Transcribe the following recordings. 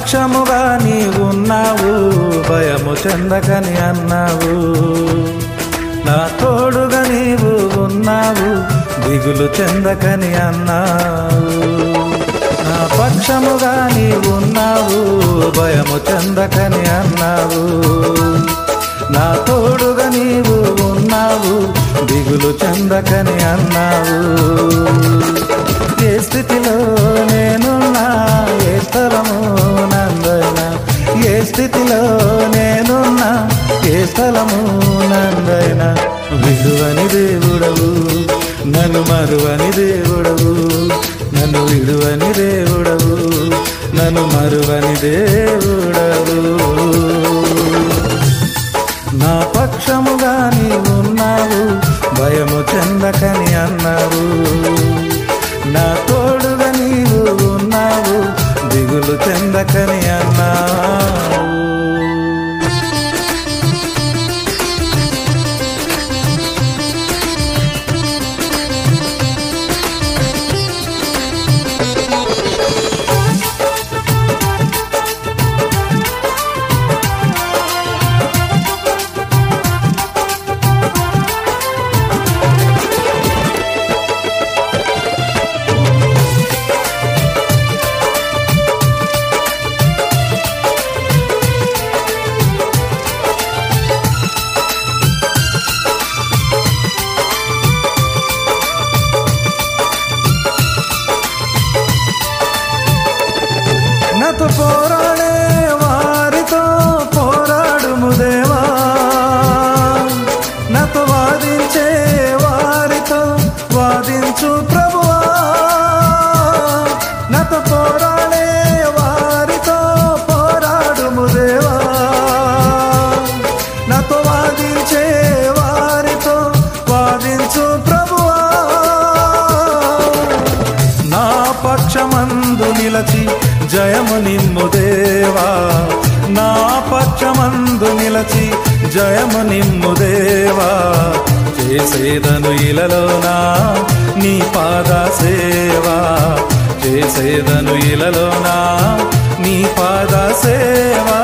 పక్షముగా నీవున్నావు, భయము చెందకని అన్నావు. నా తోడుగా నీవు ఉన్నావు, దిగులు చెందకని అన్నావు. నా పక్షముగా నీవున్నావు, భయము చెందకని అన్నావు. నా తోడుగా నీవు ఉన్నావు, దిగులు చెందకని అన్నావు. ఏ స్థితిలో నేనున్నా, ఏ స్థలము నందైనా, ఏ స్థితిలో నేనున్నా, ఏ స్థలము నందైనా, విడువని దేవుడవు, నన్ను మరువని దేవుడవు, నన్ను విడువని దేవుడవు, నన్ను మరువని దేవుడవు. నా పక్షముగా నీవున్నావు, భయము చెందకని అన్నావు. నా తోడుగా నీవు ఉన్నావు, దిగులు చెందకని అన్నావు. నాతో పోరాడే వారితో పోరాడుము దేవా, నాతో వాదించే వారితో వాదించు ప్రభువా. నాతో పోరాడే వారితో పోరాడుము దేవా, నాతో వాదించే వారితో వాదించు ప్రభువా. నా పక్షమందు నిలచి జయము నిమ్ము దేవా, నా పక్షమందు నిలచి జయము నిమ్ము దేవా. చేసేదను ఇలలోనా నీ పాద సేవా, చేసేదను ఇలలోనా నీ పాద సేవా.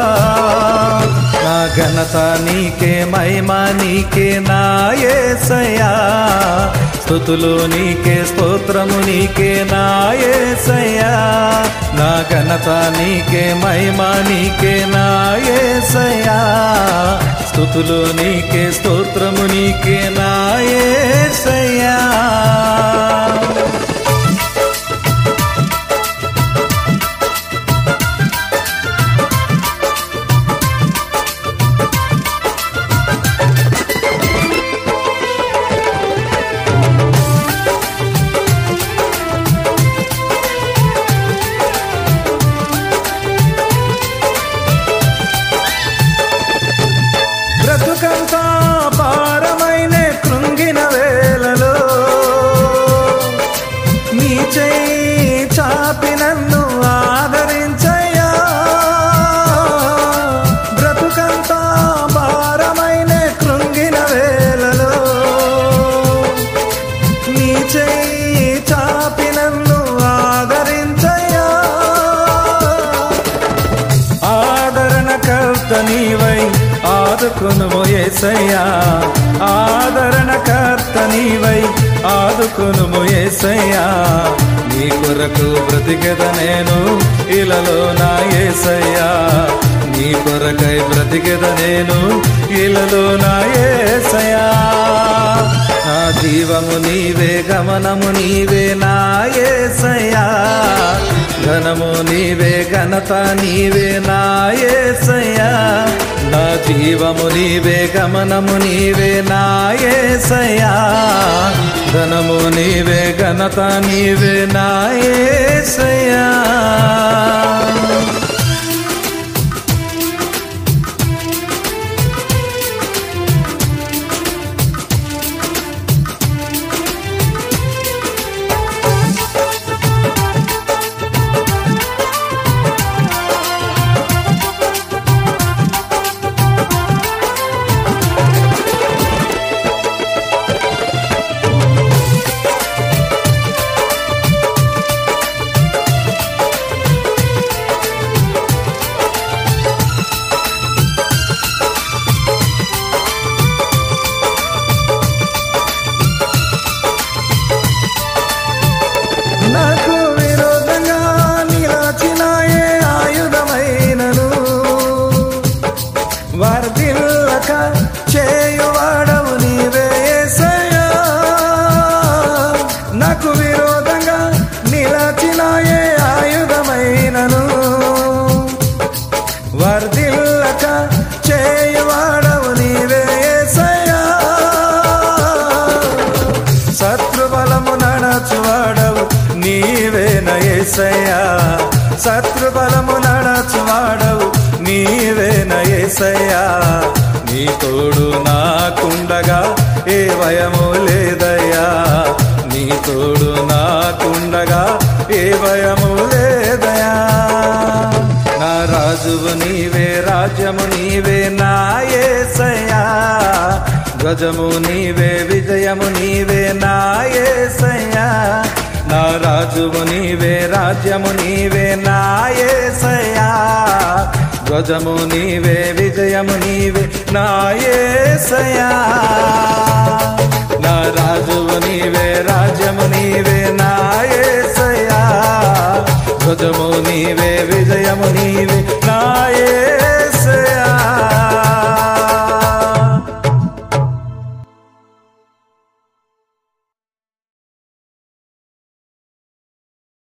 నా ఘనత నీకే, మహిమ నీకే నా యేసయ్యా. స్తుతులు నీకే, స్తోత్రము నీకే నా యేసయ్యా. నా ఘనత నీకే, మహిమ నీకే నా యేసయ్యా. స్తుతులు నీకే, స్తోత్రము నీకే నా యేసయ్యా. బ్రతుకంతా భారమైన కృంగిన వేళలో నీ చేయి చాపి నన్ను ఆదరించయ్యా. బ్రతుకంతా భారమైన కృంగిన వేళలో నీ చేయి చాపి నన్ను ఆదరించయ్యా. ఆదరణకర్త నీవై ఆదుకొనుము యేసయ్యా, ఆదరణకర్త నీవై ఆదుకొనుము యేసయ్యా. నీ కొరకు బ్రతికెద నేను ఇలలో నా యేసయ్యా, నీ కొరకై బ్రతికెద నేను ఇలలో నా యేసయ్యా. నా జీవము నీవే, గమనము నీవే నా యేసయ్యా. ఘనము నీవే, ఘనత నీవే నా యేసయ్యా. నా జీవము నీవే, గమనము నీవే నా యేసయ్యా. ఘనము నీవే, ఘనత నీవే నా యేసయ్యా. యేసయ్యా నీ తోడు నాకుండగా ఏ భయము లేదయ్యా నీ తోడు నాకుండగా ఏ భయము లేదయ్యా నా రాజువు నీవే రాజ్యము నీవే నా యేసయ్యా ధ్వజము నీవే విజయము నీవే నా యేసయ్యా నా రాజువు నీవే రాజ్యము నీవే నా యేసయ్యా ధ్వజము నీవే విజయము నీవే నా యేసయ్యా నా రాజువు నీవే రాజ్యము నీవే నా యేసయ్యా ధ్వజము నీవే విజయము నీవే నా యేసయ్యా